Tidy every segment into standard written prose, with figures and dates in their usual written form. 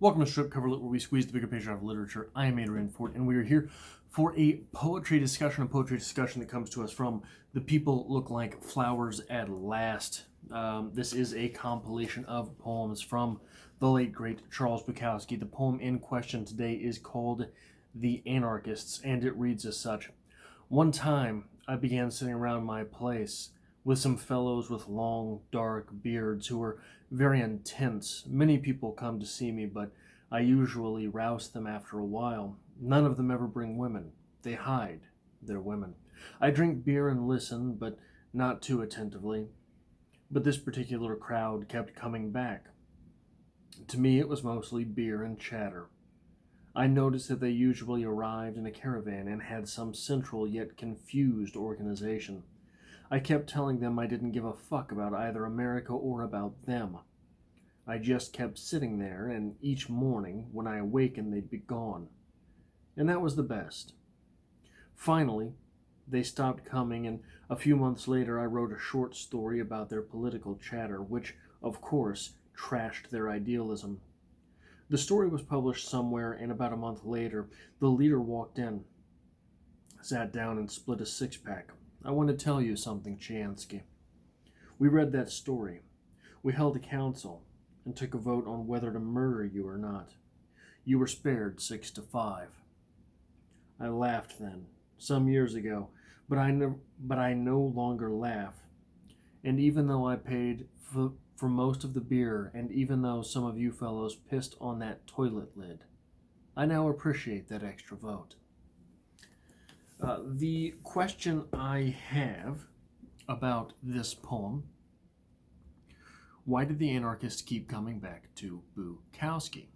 Welcome to Strip Cover Lit, where we squeeze the bigger picture out of literature. I am Adrian Ford, and we are here for a poetry discussion that comes to us from The People Look Like Flowers at Last. This is a compilation of poems from the late, great Charles Bukowski. The poem in question today is called The Anarchists, and it reads as such. One time, I began sitting around my place with some fellows with long, dark beards who were very intense. Many people come to see me, but I usually rouse them after a while. None of them ever bring women. They hide their women. I drink beer and listen, but not too attentively. But this particular crowd kept coming back. To me, it was mostly beer and chatter. I noticed that they usually arrived in a caravan and had some central yet confused organization. I kept telling them I didn't give a fuck about either America or about them. I just kept sitting there, and each morning, when I awakened, they'd be gone. And that was the best. Finally, they stopped coming, and a few months later I wrote a short story about their political chatter, which, of course, trashed their idealism. The story was published somewhere, and about a month later, the leader walked in, sat down, and split a six-pack. I want to tell you something, Chiansky. We read that story. We held a council and took a vote on whether to murder you or not. You were spared 6-5. I laughed then, some years ago, but I no longer laugh. And even though I paid for most of the beer, and even though some of you fellows pissed on that toilet lid, I now appreciate that extra vote. The question I have about this poem: why did the anarchists keep coming back to Bukowski?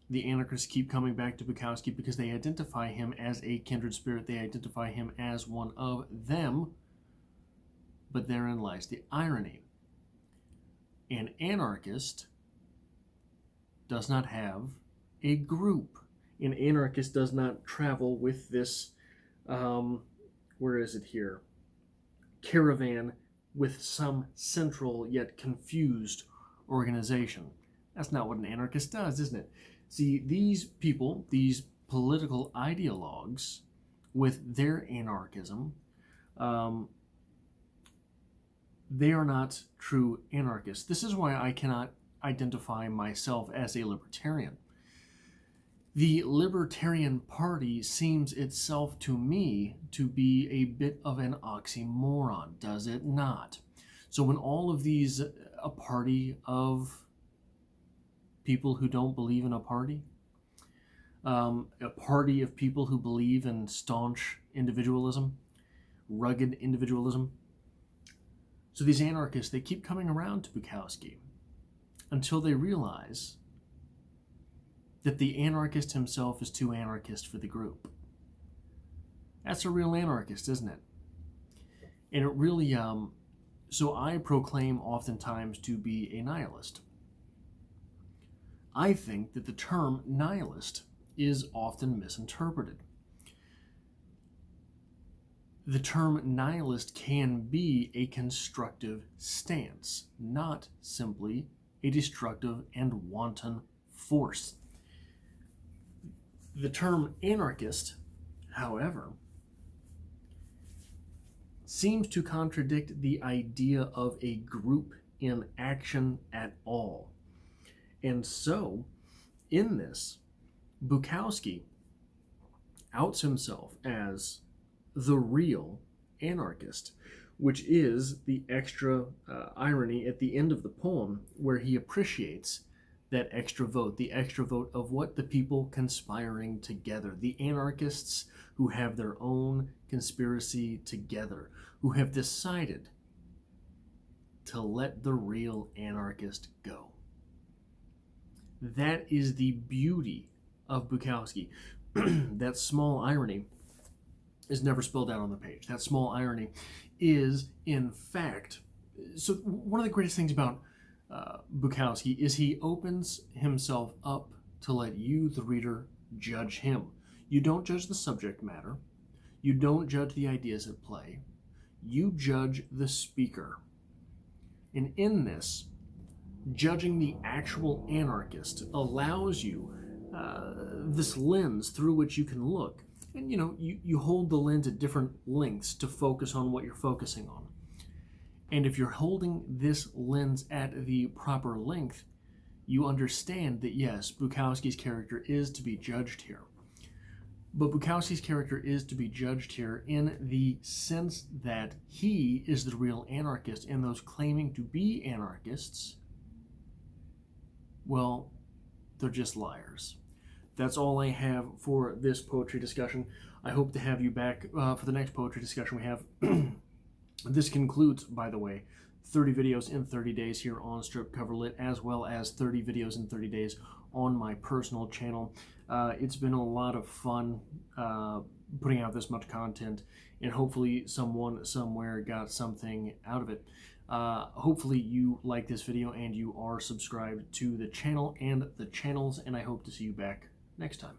The anarchists keep coming back to Bukowski because they identify him as a kindred spirit. They identify him as one of them, but therein lies the irony. An anarchist does not have a group. An anarchist does not travel with this, where is it here? Caravan with some central yet confused organization. That's not what an anarchist does, isn't it? See, these people, these political ideologues, with their anarchism, they are not true anarchists. This is why I cannot identify myself as a libertarian. The Libertarian Party seems itself to me to be a bit of an oxymoron, does it not? So when all of these, a party of people who don't believe in a party of people who believe in staunch individualism, rugged individualism. So these anarchists, they keep coming around to Bukowski until they realize that the anarchist himself is too anarchist for the group. That's a real anarchist, isn't it? And it really, so I proclaim oftentimes to be a nihilist. I think that the term nihilist is often misinterpreted. The term nihilist can be a constructive stance, not simply a destructive and wanton force. The term anarchist, however, seems to contradict the idea of a group in action at all. And so, in this, Bukowski outs himself as the real anarchist, which is the extra irony at the end of the poem, where he appreciates that extra vote, the extra vote of what the people conspiring together, the anarchists who have their own conspiracy together, who have decided to let the real anarchist go. That is the beauty of Bukowski. That small irony is never spelled out on the page. That small irony is, in fact, so one of the greatest things about Bukowski is he opens himself up to let you, the reader, judge him. You don't judge the subject matter. You don't judge the ideas at play. You judge the speaker. And in this, Judging the actual anarchist allows you this lens through which you can look. And you hold the lens at different lengths to focus on what you're focusing on. And if you're holding this lens at the proper length, you understand that yes, Bukowski's character is to be judged here. But Bukowski's character is to be judged here in the sense that he is the real anarchist, and those claiming to be anarchists, well, they're just liars. That's all I have for this poetry discussion. I hope to have you back for the next poetry discussion we have. This concludes, by the way, 30 videos in 30 days here on Strip Cover Lit, as well as 30 videos in 30 days on my personal channel. It's been a lot of fun putting out this much content, and hopefully someone somewhere got something out of it. Hopefully you like this video and you are subscribed to the channel and the channels, and I hope to see you back next time.